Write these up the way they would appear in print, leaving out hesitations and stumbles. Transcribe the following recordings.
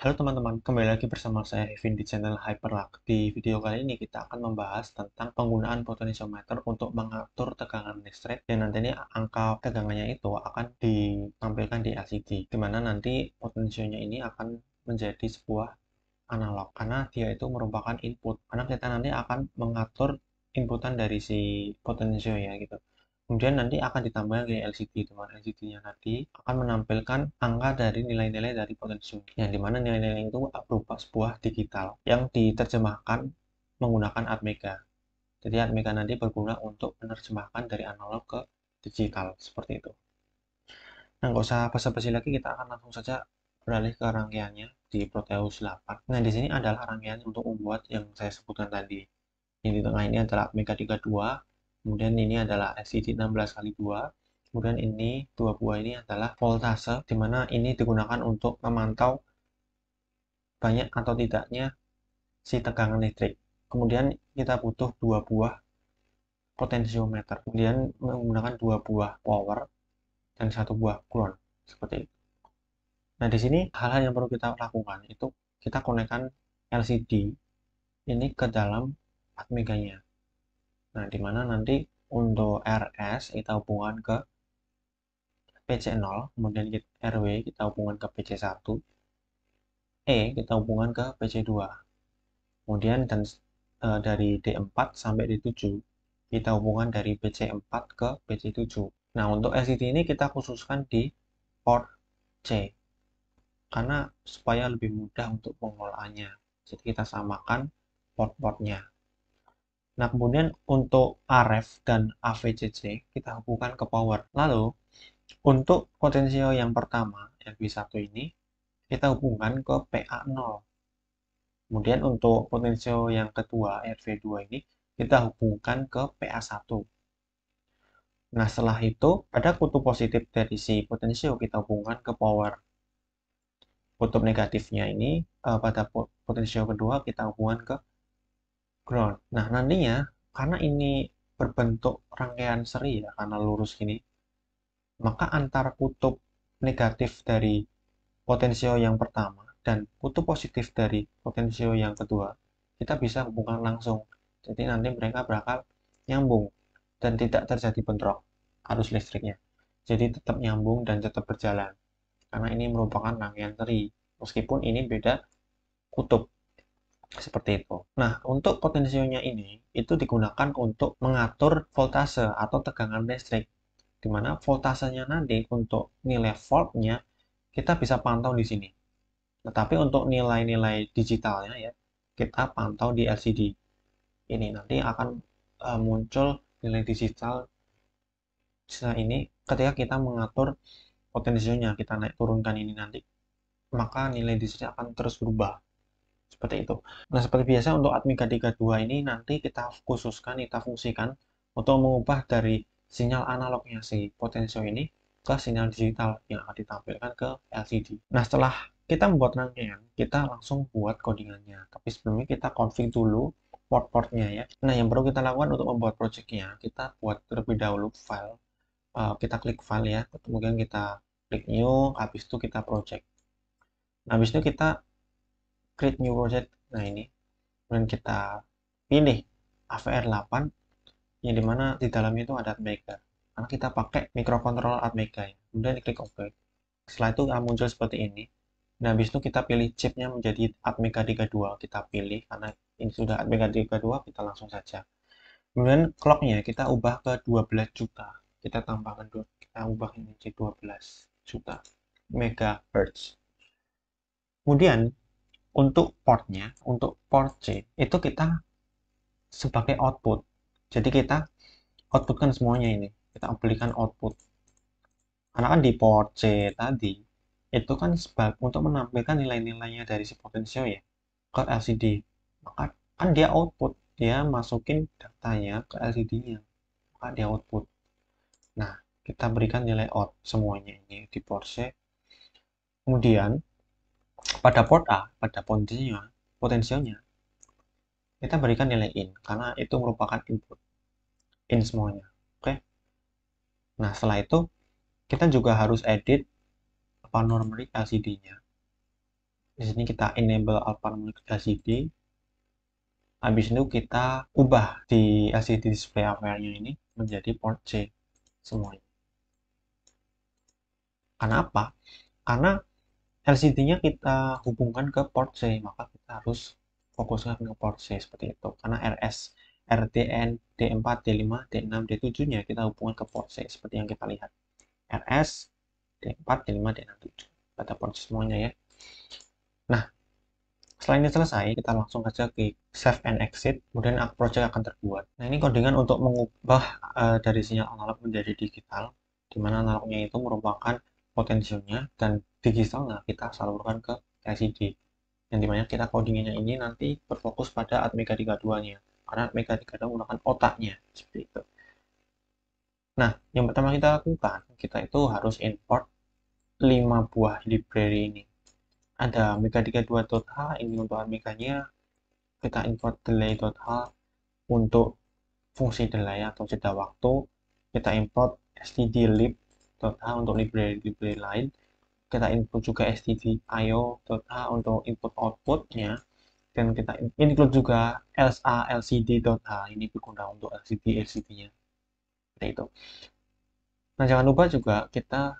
Halo teman-teman, kembali lagi bersama saya Evin di channel Hyperluck. Di video kali ini kita akan membahas tentang penggunaan potensiometer untuk mengatur tegangan listrik dan nantinya angka tegangannya itu akan ditampilkan di LCD, di mana nanti potensionya ini akan menjadi sebuah analog karena dia itu merupakan input, karena kita nanti akan mengatur inputan dari si potensio ya gitu. Kemudian nanti akan ditambahkan ke LCD, teman. LCD-nya tadi akan menampilkan angka dari nilai-nilai dari potensio, yang dimana nilai-nilai itu berupa sebuah digital yang diterjemahkan menggunakan atmega. Jadi atmega nanti berguna untuk menerjemahkan dari analog ke digital seperti itu. Nah, nggak usah basa-basi lagi, kita akan langsung saja beralih ke rangkaiannya di Proteus 8. Nah, di sini adalah rangkaian untuk membuat yang saya sebutkan tadi. Yang di tengah ini adalah Mega 32, kemudian ini adalah LCD 16x2, kemudian ini dua buah ini adalah voltase, di mana ini digunakan untuk memantau banyak atau tidaknya si tegangan listrik. Kemudian kita butuh dua buah potensiometer, kemudian menggunakan dua buah power dan satu buah ground, seperti itu. Nah, di sini hal-hal yang perlu kita lakukan itu kita konekkan LCD ini ke dalam atmeganya. Nah, di mana nanti untuk RS kita hubungkan ke PC0, kemudian RW kita hubungkan ke PC1, kita hubungkan ke PC2. Kemudian dari D4 sampai D7 kita hubungkan dari PC4 ke PC7. Nah, untuk LCD ini kita khususkan di port C karena supaya lebih mudah untuk pengelolaannya. Jadi kita samakan port-portnya. Nah, kemudian untuk RF dan AVCC kita hubungkan ke power. Lalu, untuk potensio yang pertama, RB1 ini, kita hubungkan ke PA0. Kemudian untuk potensio yang kedua, RV2 ini, kita hubungkan ke PA1. Nah, setelah itu, pada kutub positif dari si potensio kita hubungkan ke power. Kutub negatifnya ini, pada potensio kedua kita hubungkan ke ground. Nah, nantinya, karena ini berbentuk rangkaian seri ya, karena lurus gini, maka antar kutub negatif dari potensio yang pertama dan kutub positif dari potensio yang kedua, kita bisa hubungkan langsung. Jadi nanti mereka bakal nyambung dan tidak terjadi bentrok arus listriknya. Jadi tetap nyambung dan tetap berjalan. Karena ini merupakan rangkaian seri, meskipun ini beda kutub. Seperti itu. Nah, untuk potensionya ini, itu digunakan untuk mengatur voltase atau tegangan listrik, di mana voltasenya nanti untuk nilai voltnya kita bisa pantau di sini. Tetapi untuk nilai-nilai digitalnya ya, kita pantau di LCD. Ini nanti akan muncul nilai digital ini ketika kita mengatur potensionya, kita naik turunkan ini nanti, maka nilai digital akan terus berubah. Seperti itu. Nah, seperti biasa untuk Atmega 32 ini nanti kita khususkan, kita fungsikan untuk mengubah dari sinyal analognya si potensio ini ke sinyal digital yang akan ditampilkan ke LCD. Nah, setelah kita membuat rangkaian, kita langsung buat codingannya. Tapi sebelumnya kita config dulu port-portnya ya. Nah, yang perlu kita lakukan untuk membuat projectnya, kita buat terlebih dahulu file. Kita klik file ya, kemudian kita klik new, habis itu kita project. Nah, habis itu kita create new project. Nah, ini kemudian kita pilih AVR8 yang dimana di dalamnya itu ada Atmega karena kita pakai microcontroller Atmega ya. Kemudian klik OK. Setelah itu akan muncul seperti ini. Nah, habis itu kita pilih chipnya menjadi Atmega 32, kita pilih karena ini sudah Atmega 32, kita langsung saja. Kemudian clocknya kita ubah ke 12 juta, kita tambahkan kita ubah ini menjadi 12 juta megahertz. Kemudian untuk portnya, untuk port C itu kita sebagai output. Jadi kita outputkan semuanya ini. Kita berikan output. Karena kan di port C tadi, itu kan untuk menampilkan nilai-nilainya dari si potensio ya, ke LCD. Maka kan dia output. Dia masukin datanya ke LCD-nya. Maka dia output. Nah, kita berikan nilai out semuanya ini di port C. Kemudian, pada port A, pada potensionya, kita berikan nilai in. Karena itu merupakan input. In semuanya. Oke. Nah, setelah itu kita juga harus edit apa numeric LCD-nya. Di sini kita enable alphanumeric LCD. Habis itu kita ubah di LCD display area-nya ini menjadi port C semuanya. Karena apa? Karena LCD-nya kita hubungkan ke port C, maka kita harus fokuskan ke port C seperti itu. Karena RS, RTN, D4, D5, D6, D7-nya kita hubungkan ke port C seperti yang kita lihat. RS, D4, D5, D6, D7. Pada port C semuanya ya. Nah, setelah ini selesai, kita langsung saja ke save and exit, kemudian project akan terbuat. Nah, ini codingan untuk mengubah dari sinyal analog menjadi digital, di mana analognya itu merupakan potensionya dan digitalnya kita salurkan ke LCD. Yang dimana kita codingannya ini nanti berfokus pada Atmega 32-nya, karena Atmega 32 menggunakan otaknya, seperti itu. Nah, yang pertama kita lakukan, kita itu harus import 5 buah library ini. Ada Amiga32.h, ini untuk Amiganya, kita import delay.h untuk fungsi delay atau jeda waktu, kita import stdlib.h untuk library lain, kita input juga stdio.h untuk input outputnya, dan kita include juga lcd.h, ini berguna untuk LCD-nya, seperti itu. Nah, jangan lupa juga kita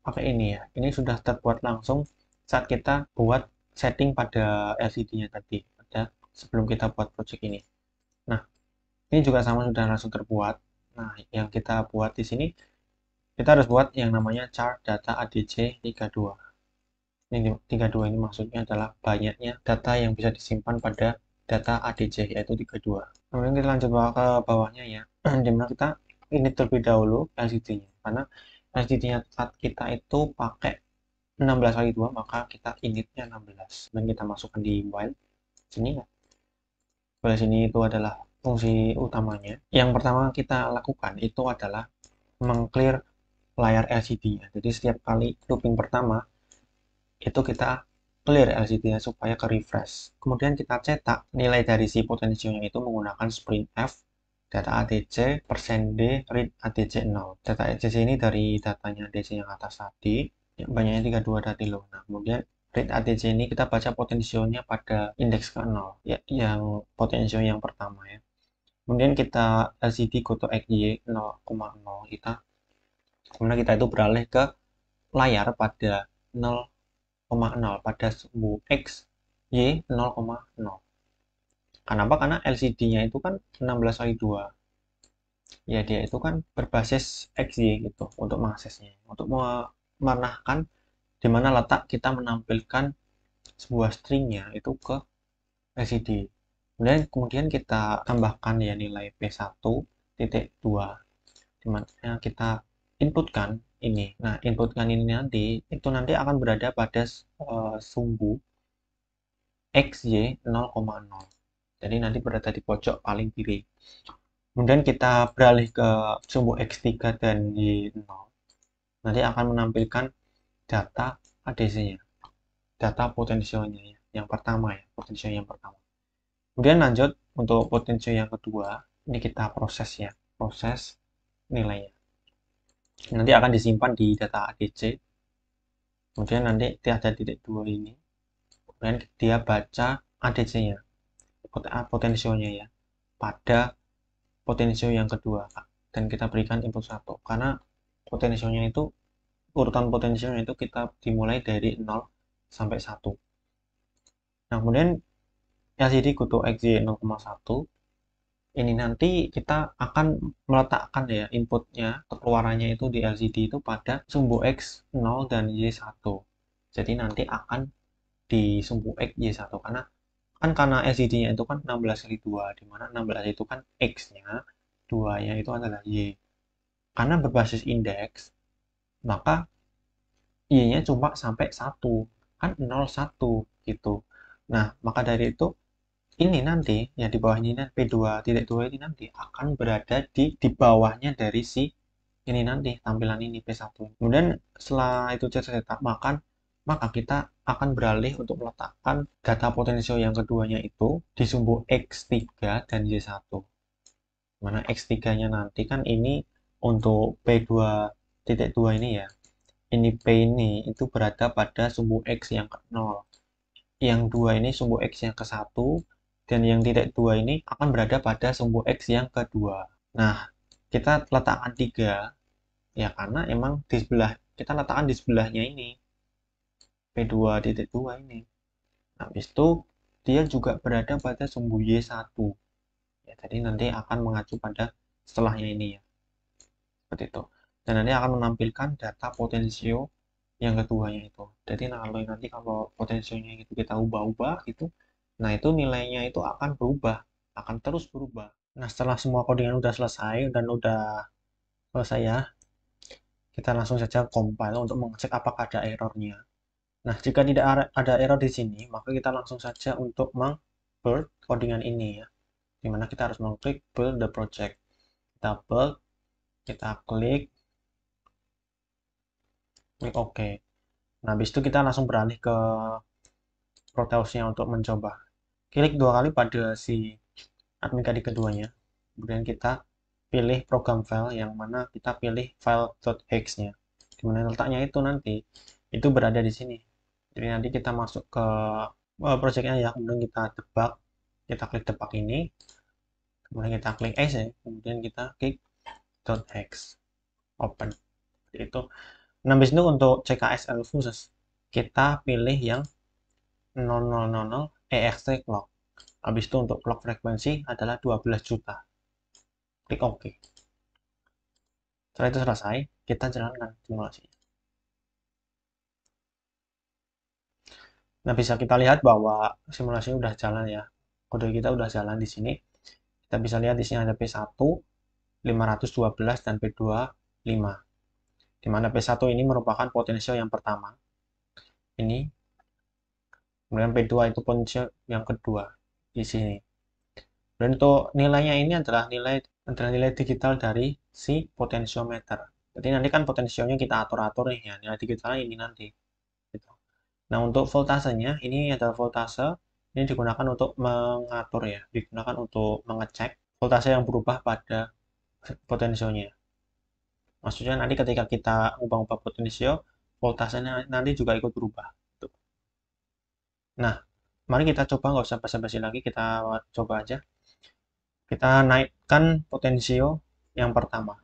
pakai ini ya, ini sudah terbuat langsung saat kita buat setting pada LCD-nya tadi, sebelum kita buat project ini. Nah, ini juga sama sudah langsung terbuat. Nah, yang kita buat di sini, kita harus buat yang namanya chart data ADC 32. Ini 32 ini maksudnya adalah banyaknya data yang bisa disimpan pada data ADC, yaitu 32. Kemudian kita lanjut ke bawahnya ya, dimana kita ini terlebih dahulu LCD-nya. Karena LCD-nya kita itu pakai 16 kali 2, maka kita initnya 16. Dan kita masukkan di while. Sini ya. While sini itu adalah fungsi utamanya. Yang pertama kita lakukan itu adalah mengclear layar LCD-nya. Jadi setiap kali looping pertama itu kita clear LCD-nya supaya ke refresh. Kemudian kita cetak nilai dari si potensionya itu menggunakan sprintf data ADC %d read ADC 0. Data ADC ini dari datanya ADC yang atas tadi, yang banyaknya 32 tadi loh. Nah, kemudian read ADC ini kita baca potensionya pada indeks ke 0, ya, yang potensio yang pertama ya. Kemudian kita LCD go to XY 0,0 kita, kemudian kita itu beralih ke layar pada 0,0 pada sumbu X, Y 0,0. Kenapa? Karena LCD-nya itu kan 16 kali 2. Ya, dia itu kan berbasis XY gitu untuk mengaksesnya. Untuk memanahkan di mana letak kita menampilkan sebuah stringnya itu ke LCD. Kemudian kita tambahkan ya nilai P1.2 di mana kita inputkan ini. Nah, inputkan ini nanti itu nanti akan berada pada sumbu XY 0,0. Jadi nanti berada di pojok paling kiri. Kemudian kita beralih ke sumbu X3 dan Y0. Nanti akan menampilkan data ADC-nya, data potensialnya ya. Yang pertama ya, potensial yang pertama. Kemudian lanjut untuk potensial yang kedua, ini kita proses ya, proses nilainya. Nanti akan disimpan di data ADC. Kemudian nanti ada titik 2 ini. Kemudian dia baca ADC-nya, potensialnya ya, pada potensio yang kedua, dan kita berikan input 1 karena potensialnya itu urutan potensialnya itu kita dimulai dari 0 sampai 1. Nah, kemudian LCD go to XY 0,1 ini nanti kita akan meletakkan ya inputnya, keluarannya itu di LCD itu pada sumbu X 0 dan Y1. Jadi nanti akan di sumbu X Y1 karena LCD-nya itu kan 16 kali 2, di mana 16 itu kan X-nya, 2-nya itu adalah Y. Karena berbasis indeks, maka Y-nya cuma sampai 1, kan 0, 1 gitu. Nah, maka dari itu, ini nanti, yang di bawah ini, P2.2 ini nanti akan berada di bawahnya dari si ini nanti, tampilan ini P1. Kemudian setelah itu cetak, maka kita akan beralih untuk meletakkan data potensial yang keduanya itu di sumbu X3 dan Y1. Mana X3-nya nanti kan ini untuk P2.2 ini ya, ini P ini itu berada pada sumbu X yang ke 0. Yang 2 ini sumbu X yang ke 1, dan yang titik 2 ini akan berada pada sumbu X yang kedua. Nah, kita letakkan 3, ya karena emang di sebelah, kita letakkan di sebelahnya ini, P2.2 ini. Nah, habis itu dia juga berada pada sumbu Y1. Ya, jadi nanti akan mengacu pada setelahnya ini ya. Seperti itu. Dan nanti akan menampilkan data potensio yang keduanya itu. Jadi nanti kalau potensionya itu kita ubah-ubah gitu, nah itu nilainya itu akan berubah, akan terus berubah. Nah, setelah semua codingan udah selesai dan udah selesai ya, kita langsung saja compile untuk mengecek apakah ada errornya. Nah, jika tidak ada error di sini, maka kita langsung saja untuk meng-build codingan ini ya. Dimana kita harus mengklik build the project. Kita build, kita klik OK. Nah, habis itu kita langsung beralih ke Proteusnya untuk mencoba. Klik 2 kali pada si admin kadi keduanya. Kemudian kita pilih program file yang mana kita pilih file.hex-nya. Dimana letaknya itu nanti itu berada di sini. Jadi nanti kita masuk ke projectnya ya, kemudian kita debug, kita klik debug ini, kemudian kita klik exe, kemudian kita klik .hex, open. Jadi itu. Nah, habis itu untuk CKSL khusus, kita pilih yang 0000 EXT clock. Habis itu untuk clock frekuensi adalah 12 juta. Klik OK. Setelah itu selesai, kita jalankan simulasi. Nah, bisa kita lihat bahwa simulasinya udah jalan ya. Kode kita udah jalan di sini. Kita bisa lihat di sini ada P1, 512, dan P2, 5. Di mana P1 ini merupakan potensial yang pertama. Ini. Kemudian P2 itu potensial yang kedua di sini. Dan untuk nilainya ini adalah nilai digital dari si potensiometer. Jadi nanti kan potensialnya kita atur-atur nih ya, nilai digitalnya ini nanti. Gitu. Nah, untuk voltasenya, ini adalah voltase, ini digunakan untuk mengatur ya, digunakan untuk mengecek voltase yang berubah pada potensionya. Maksudnya nanti ketika kita ubah-ubah potensio, voltasenya nanti juga ikut berubah. Nah, mari kita coba, nggak usah basa-basi lagi, kita coba aja. Kita naikkan potensio yang pertama.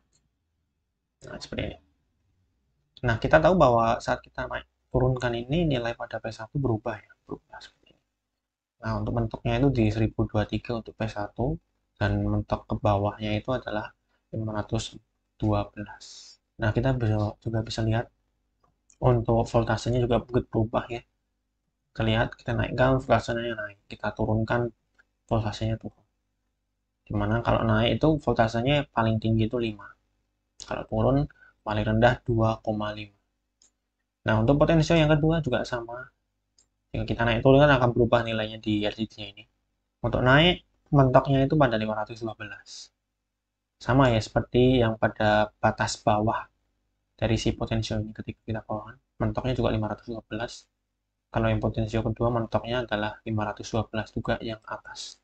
Nah, seperti ini. Nah, kita tahu bahwa saat kita turunkan ini, nilai pada P1 berubah ya, berubah seperti ini. Nah, untuk mentoknya itu di 1023 untuk P1, dan mentok ke bawahnya itu adalah 512. Nah, kita juga bisa lihat untuk voltasenya juga berubah ya. Kita lihat, kita naikkan voltasenya naik, kita turunkan voltasenya turun. Dimana kalau naik itu voltasenya paling tinggi itu 5. Kalau turun paling rendah 2,5. Nah, untuk potensial yang kedua juga sama. Jika kita naik turun kan akan berubah nilainya di LCD-nya ini. Untuk naik, mentoknya itu pada 512. Sama ya, seperti yang pada batas bawah dari si potensial ini ketika kita bawah. Mentoknya juga 512. Kalau yang potensial kedua, mentoknya adalah 512 juga yang atas.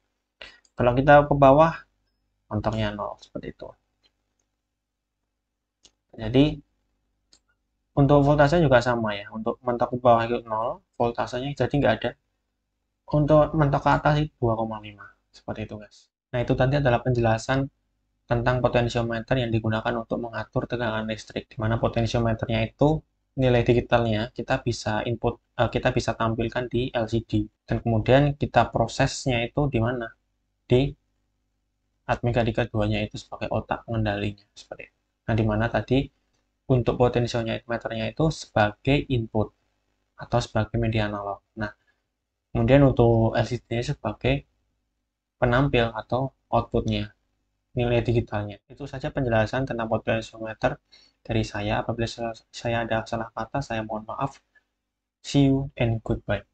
Kalau kita ke bawah, mentoknya 0, seperti itu. Jadi, untuk voltase juga sama ya. Untuk mentok ke bawah itu 0, voltasenya jadi nggak ada. Untuk mentok ke atas itu 2,5. Seperti itu, guys. Nah, itu tadi adalah penjelasan tentang potensiometer yang digunakan untuk mengatur tegangan listrik. Di mana potensiometernya itu nilai digitalnya kita bisa input, kita bisa tampilkan di LCD. Dan kemudian kita prosesnya itu di mana? Di admin kadi keduanya itu sebagai otak pengendalinya. Seperti itu. Nah, di mana tadi untuk potensiometernya itu sebagai input atau sebagai media analog. Nah, kemudian untuk LCD sebagai penampil atau outputnya, nilai digitalnya. Itu saja penjelasan tentang potensiometer dari saya. Apabila saya ada salah kata, saya mohon maaf. See you and goodbye.